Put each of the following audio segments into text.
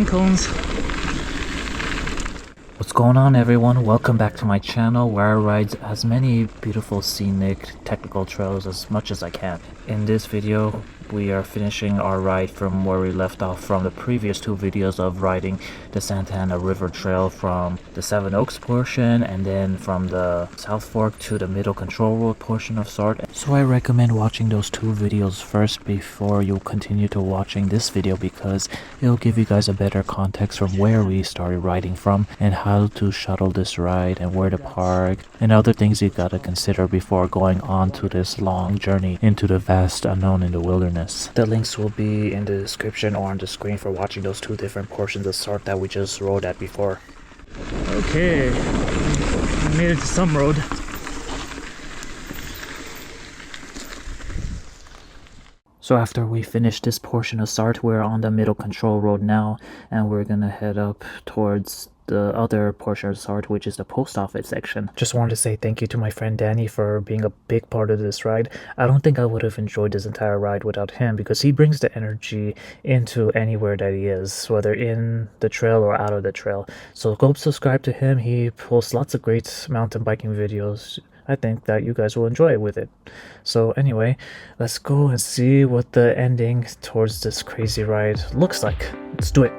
pine cones. What's going on, everyone? Welcome back to my channel where I ride as many beautiful scenic technical trails as much as I can. In this video, we are finishing our ride from where we left off from the previous two videos of riding the Santa Ana River Trail from the Seven Oaks portion and then from the South Fork to the Middle Control Road portion of sort. So I recommend watching those two videos first before you continue to watching this video, because it'll give you guys a better context from where we started riding from and how to shuttle this ride and where to park and other things you gotta consider before going on to this long journey into the vast unknown in the wilderness. The links will be in the description or on the screen for watching those two different portions of sort that we just rode at before. Okay, we made it to some road. So after we finish this portion of SART, we're on the Middle Control Road now, and we're gonna head up towards the other portion of SART, which is the post office section. Just wanted to say thank you to my friend Dani for being a big part of this ride. I don't think I would have enjoyed this entire ride without him, because he brings the energy into anywhere that he is, whether in the trail or out of the trail. So go subscribe to him. He posts lots of great mountain biking videos. I think that you guys will enjoy it with it. So anyway, let's go and see what the ending towards this crazy ride looks like. Let's do it.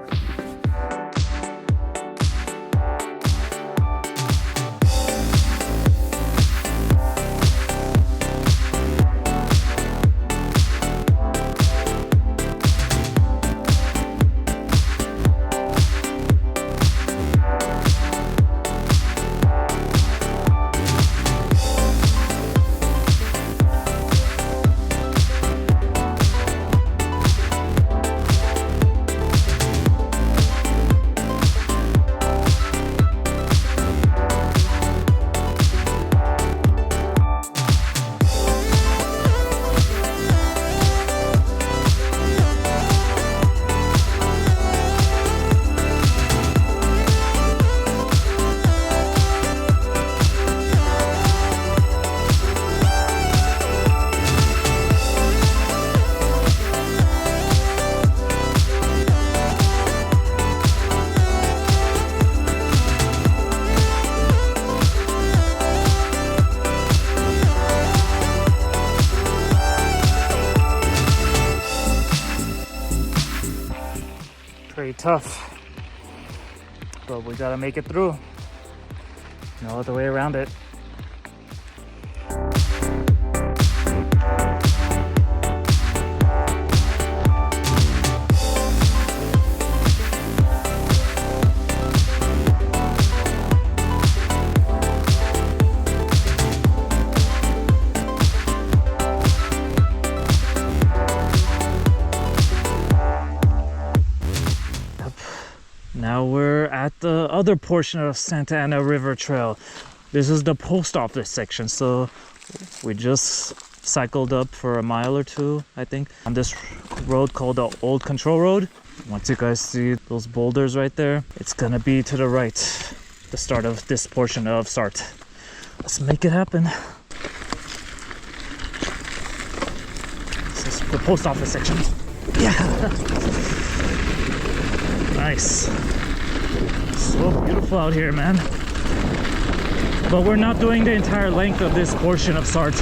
Pretty tough, but we gotta make it through. No other way around it. Now we're at the other portion of Santa Ana River Trail. This is the post office section, so we just cycled up for a mile or two, I think, on this road called the Old Control Road. Once you guys see those boulders right there, it's gonna be to the right, the start of this portion of SART. Let's make it happen. This is the post office section. Yeah. Nice. So beautiful out here, man. But we're not doing the entire length of this portion of SART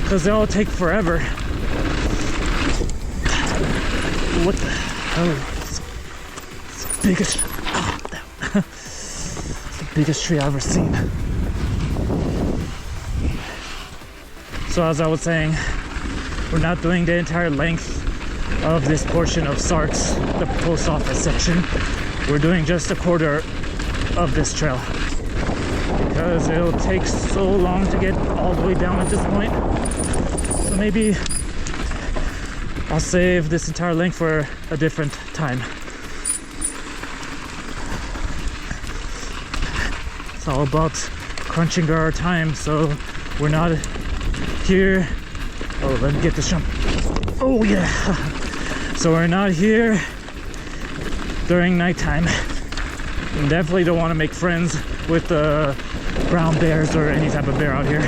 because they'll take forever. What the hell? It's the biggest, it's the biggest tree I've ever seen. So as I was saying, we're not doing the entire length of this portion of SART, the post office section. We're doing just a quarter of this trail because it'll take so long to get all the way down at this point. So maybe I'll save this entire length for a different time. It's all about crunching our time, so we're not here. Oh, let me get this jump. Oh yeah. So we're not here during nighttime. You definitely don't want to make friends with brown bears or any type of bear out here.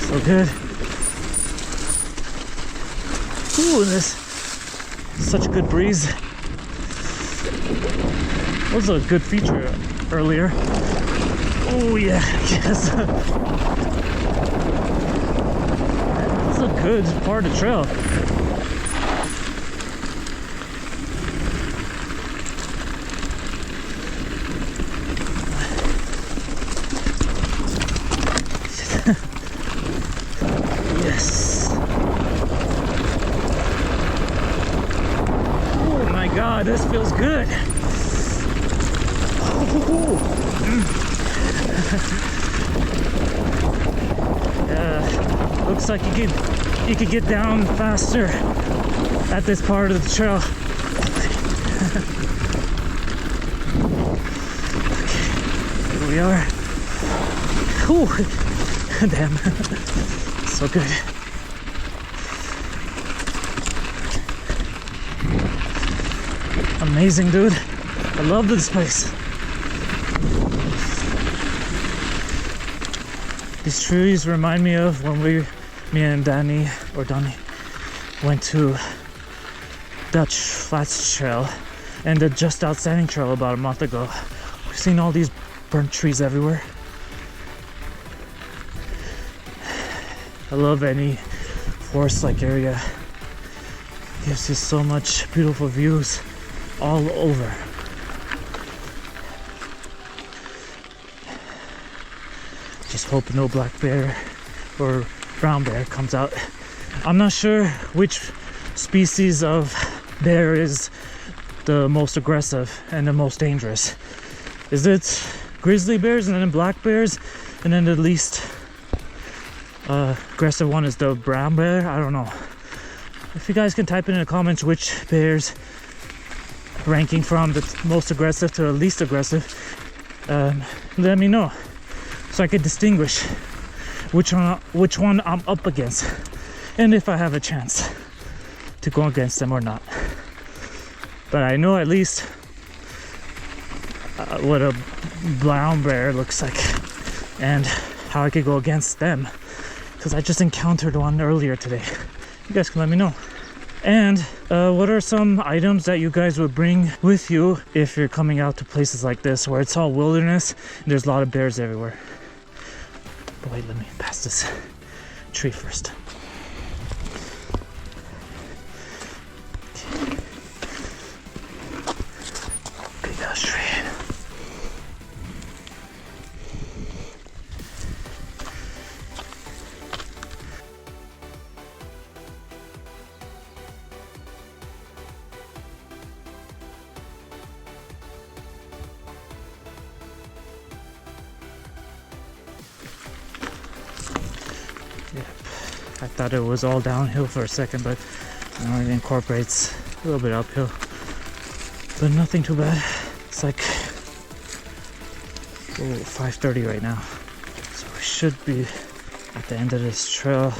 So good. Ooh, there's such a good breeze. That was a good feature earlier. Oh yeah, yes. That's a good part of the trail. Yes. Oh my God, this feels good. Yeah, looks like you could get down faster at this part of the trail. Okay, here we are. Ooh, damn, so good. Amazing, dude. I love this place. These trees remind me of when me and Dani went to Dutch Flats Trail and the Just Outstanding Trail about a month ago. We've seen all these burnt trees everywhere. I love any forest-like area. It gives you so much beautiful views all over. Just hope no black bear or brown bear comes out. I'm not sure which species of bear is the most aggressive and the most dangerous. Is it grizzly bears and then black bears and then the least aggressive one is the brown bear? I don't know. If you guys can type in the comments which bears ranking from the most aggressive to the least aggressive, let me know so I can distinguish which one I'm up against and if I have a chance to go against them or not. But I know at least what a brown bear looks like and how I could go against them, because I just encountered one earlier today. You guys can let me know. And what are some items that you guys would bring with you if you're coming out to places like this where it's all wilderness and there's a lot of bears everywhere? But wait, let me pass this tree first. Big ass tree. Yep, I thought it was all downhill for a second, but now it incorporates a little bit uphill. But nothing too bad. It's like 5:30 right now. So we should be at the end of this trail.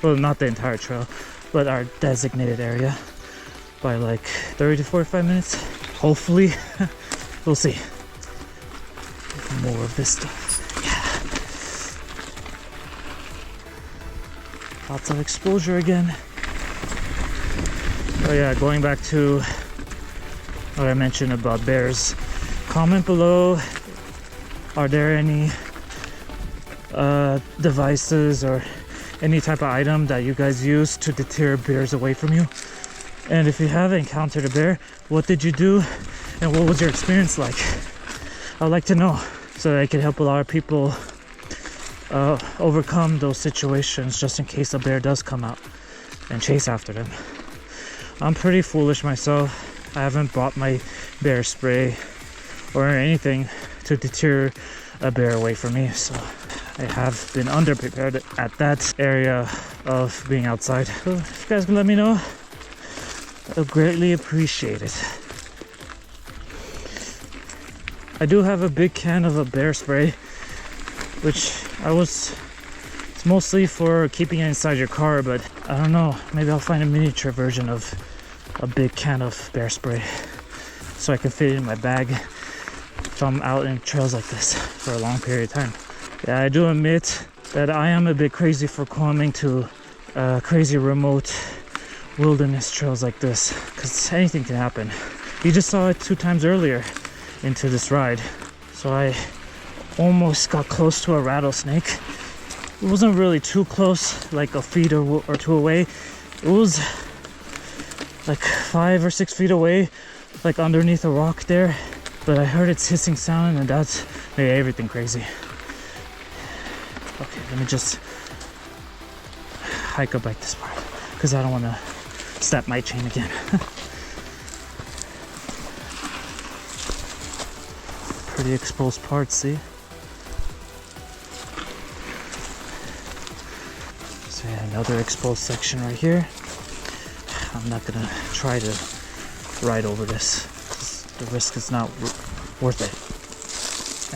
Well, not the entire trail, but our designated area by like 30 to 45 minutes. Hopefully. We'll see. More of this stuff. Lots of exposure again. Oh yeah, going back to what I mentioned about bears. Comment below, are there any devices or any type of item that you guys use to deter bears away from you? And if you have encountered a bear, what did you do and what was your experience like? I'd like to know so that I can help a lot of people overcome those situations just in case a bear does come out and chase after them. I'm pretty foolish myself. I haven't bought my bear spray or anything to deter a bear away from me, so I have been underprepared at that area of being outside. So if you guys can let me know, I'll greatly appreciate it. I do have a big can of a bear spray, which it's mostly for keeping it inside your car, but I don't know, maybe I'll find a miniature version of a big can of bear spray so I can fit it in my bag if I'm out in trails like this for a long period of time. Yeah, I do admit that I am a bit crazy for coming to crazy remote wilderness trails like this, because anything can happen. You just saw it 2 times earlier into this ride. So I almost got close to a rattlesnake. It wasn't really too close, like a feet or 2 away. It was like 5 or 6 feet away, like underneath a rock there. But I heard its hissing sound, and that's made everything crazy. Okay, let me just hike up like this part, because I don't want to snap my chain again. Pretty exposed parts, see? So yeah, another exposed section right here. I'm not gonna try to ride over this. The risk is not worth it.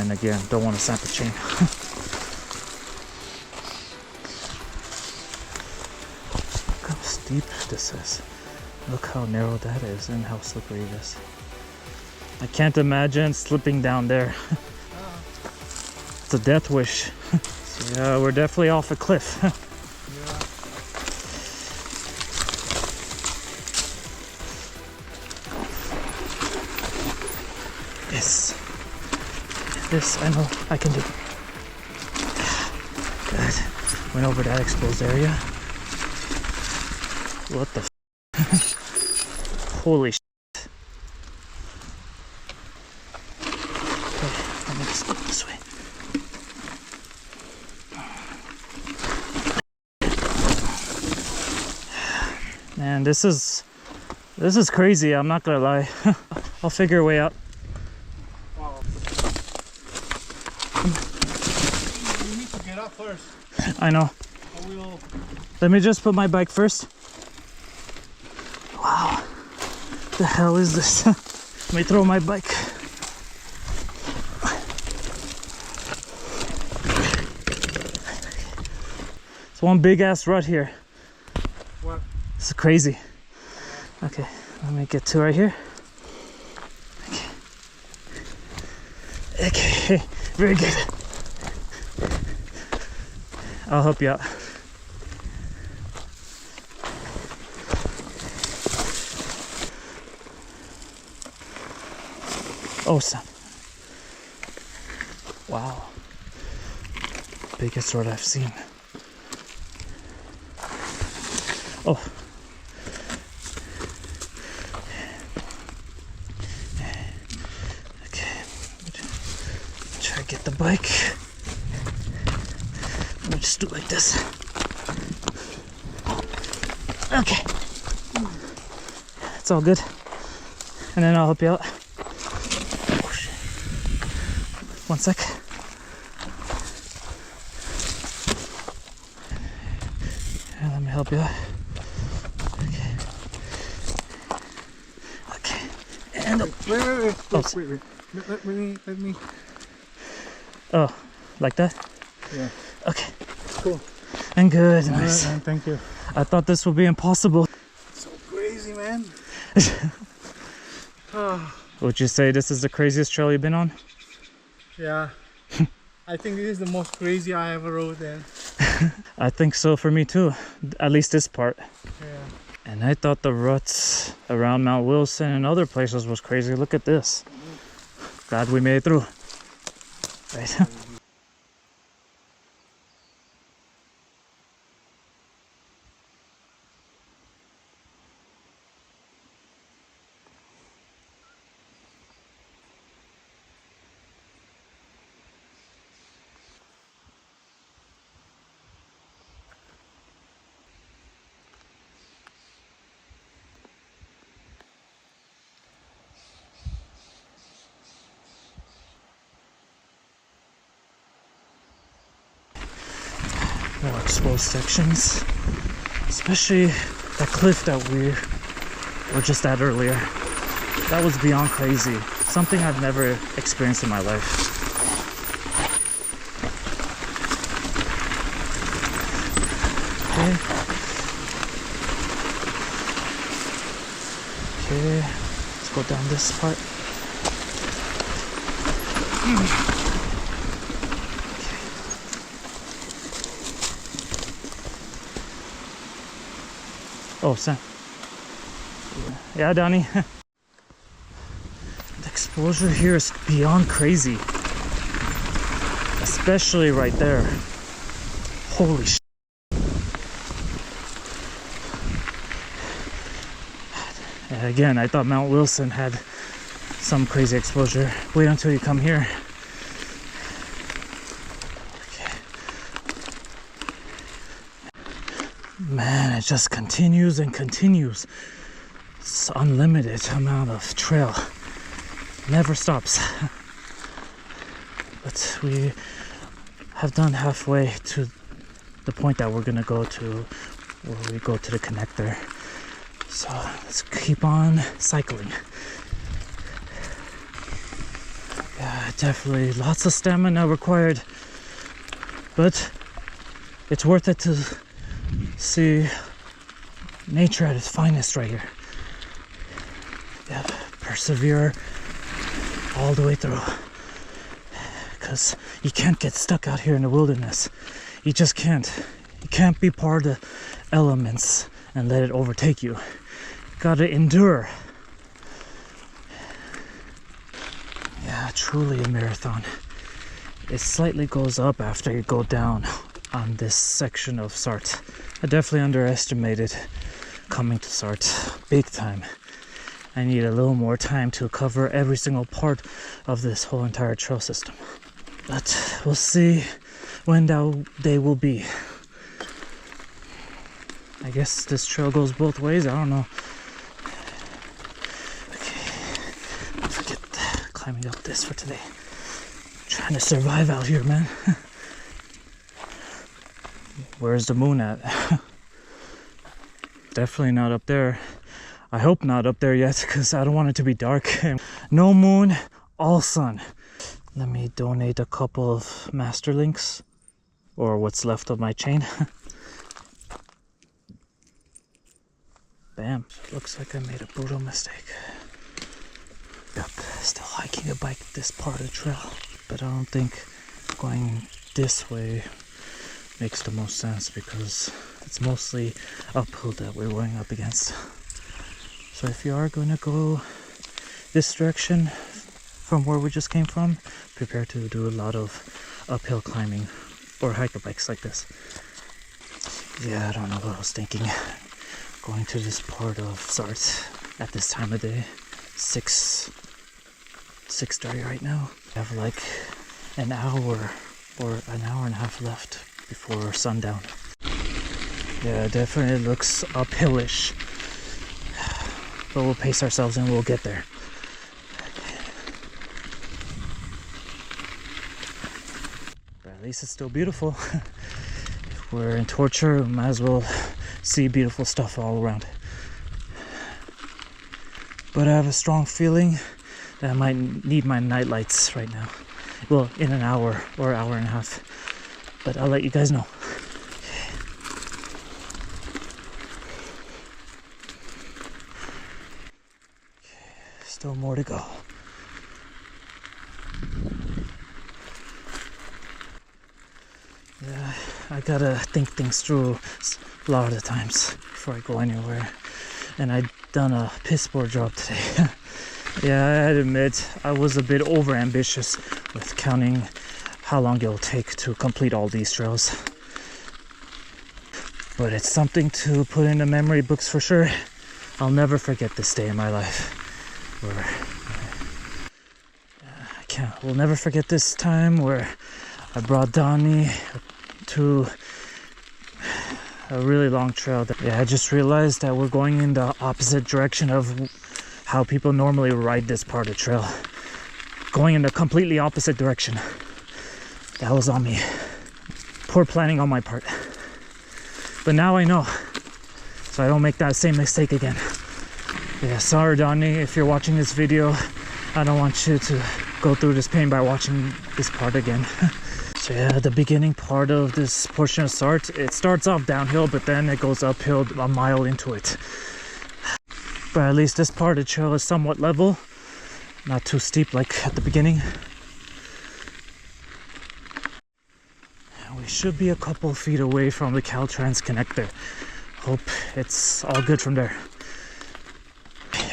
And again, don't want to snap the chain. Look how steep this is. Look how narrow that is and how slippery it is. I can't imagine slipping down there. It's a death wish. So yeah, we're definitely off a cliff. This I know I can do. Good. Went over that exposed area. What the holy shit. Okay, let me just go this way. Man, this is crazy, I'm not gonna lie. I'll figure a way out. First. I know. Let me just put my bike first. Wow. The hell is this? Let me throw my bike. It's one big ass rut here. What? This is crazy. Okay, let me get to right here. Okay, very good. I'll help you out. Oh, son. Wow. Biggest rod I've seen. Oh. Okay. Try to get the bike. We'll just do it like this. Okay. It's all good. And then I'll help you out. One sec. And let me help you out. Okay. Okay. And wait. Let me. Oh, like that? Yeah. Okay. Cool. And good. Nice. Right, man, thank you. I thought this would be impossible. So crazy, man. Would you say this is the craziest trail you've been on? Yeah. I think this is the most crazy I ever rode then. I think so for me too. At least this part. Yeah. And I thought the ruts around Mount Wilson and other places was crazy. Look at this. Glad we made it through. Right. More exposed sections, especially that cliff that we were just at earlier. That was beyond crazy. Something I've never experienced in my life. Okay. Okay, let's go down this part. Oh, Sam. Yeah, Dani. The exposure here is beyond crazy. Especially right there. Holy shit. Again, I thought Mount Wilson had some crazy exposure. Wait until you come here. Okay. Man, it just continues and continues. It's unlimited amount of trail. Never stops. But we have done halfway to the point that we're gonna go to, where we go to the connector. So let's keep on cycling. Yeah, definitely lots of stamina required, but it's worth it to see nature at its finest right here. Yeah, persevere all the way through, because you can't get stuck out here in the wilderness. You just can't. You can't be part of the elements and let it overtake you. Gotta endure. Yeah, truly a marathon. It slightly goes up after you go down on this section of Sarthe. I definitely underestimated coming to Sarthe big time. I need a little more time to cover every single part of this whole entire trail system. But we'll see when that day will be. I guess this trail goes both ways, I don't know. Forget climbing up this for today. I'm trying to survive out here, man. Where's the moon at? Definitely not up there. I hope not up there yet, because I don't want it to be dark. No moon, all sun. Let me donate a couple of master links, or what's left of my chain. Bam. Looks like I made a brutal mistake. Yep, still hiking a bike this part of the trail, but I don't think going this way makes the most sense, because it's mostly uphill that we're going up against. So if you are going to go this direction from where we just came from, prepare to do a lot of uphill climbing or hiker bikes like this. Yeah, I don't know what I was thinking. Going to this part of Sarthe at this time of day. 6:30 right now. I have like an hour or an hour and a half left before sundown. Yeah, definitely looks uphillish. But we'll pace ourselves and we'll get there. But at least it's still beautiful. If we're in torture, we might as well see beautiful stuff all around. But I have a strong feeling that I might need my night lights right now. Well, in an hour or hour and a half. But I'll let you guys know. Still more to go. Yeah, I gotta think things through a lot of the times before I go anywhere. And I've done a piss poor job today. Yeah, I admit I was a bit over ambitious with counting how long it'll take to complete all these trails. But it's something to put in the memory books for sure. I'll never forget this day in my life. We'll never forget this time where I brought Dani to a really long trail. Yeah, I just realized that we're going in the opposite direction of how people normally ride this part of the trail. Going in the completely opposite direction. That was on me. Poor planning on my part. But now I know, so I don't make that same mistake again. Yeah, sorry Dani, if you're watching this video, I don't want you to go through this pain by watching this part again. So yeah, the beginning part of this portion of Sarthe, it starts off downhill, but then it goes uphill a mile into it. But at least this part of the trail is somewhat level, not too steep like at the beginning. We should be a couple feet away from the Caltrans Connector. Hope it's all good from there.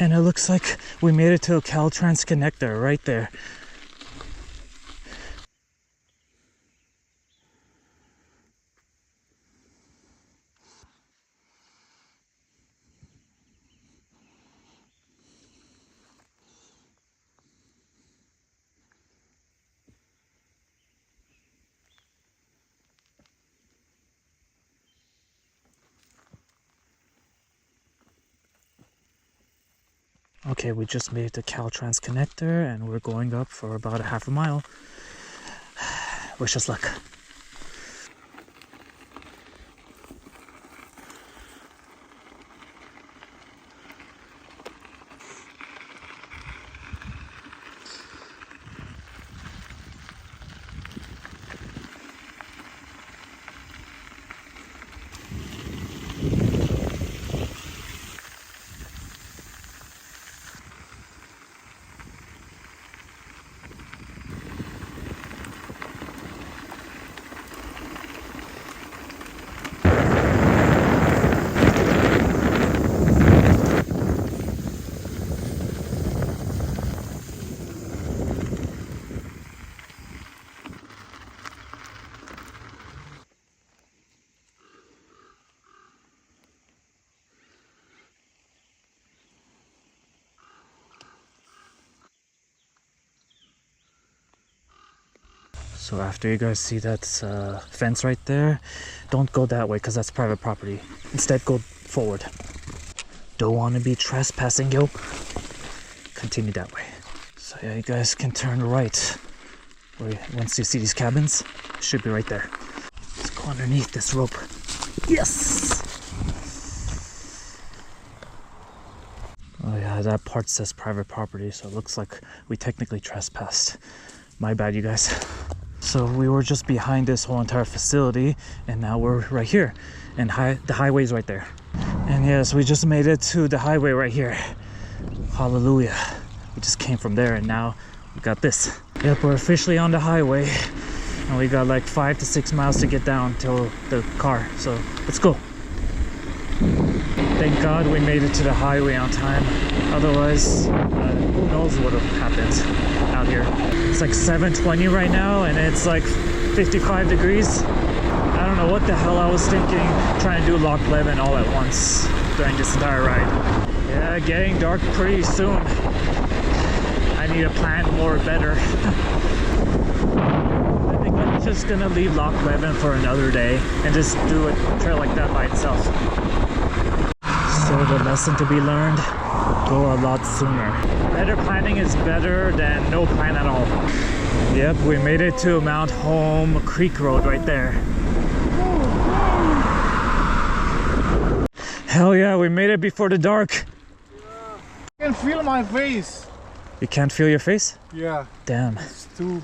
And it looks like we made it to a Caltrans Connector right there. Okay, we just made it to Caltrans Connector and we're going up for about a half a mile. Wish us luck. So after you guys see that fence right there, don't go that way because that's private property. Instead, go forward. Don't want to be trespassing, yo. Continue that way. So yeah, you guys can turn right. Once you see these cabins, it should be right there. Let's go underneath this rope. Yes! Oh yeah, that part says private property, so it looks like we technically trespassed. My bad, you guys. So we were just behind this whole entire facility, and now we're right here, and the highway's right there. And yes, we just made it to the highway right here. Hallelujah. We just came from there, and now we got this. Yep, we're officially on the highway, and we got like 5 to 6 miles to get down to the car. So let's go. Thank God we made it to the highway on time. Otherwise, who knows what would have happened out here. It's like 7:20 right now and it's like 55 degrees. I don't know what the hell I was thinking, trying to do Loch Levin all at once during this entire ride. Yeah, getting dark pretty soon. I need to plan more better. I think I'm just gonna leave Loch Levin for another day and just do a trail like that by itself. So the lesson to be learned, go a lot sooner. Better planning is better than no plan at all. Yep, we made it to Mount Home Creek Road right there. Hell yeah, we made it before the dark. I can feel my face. You can't feel your face? Yeah. Damn. It's too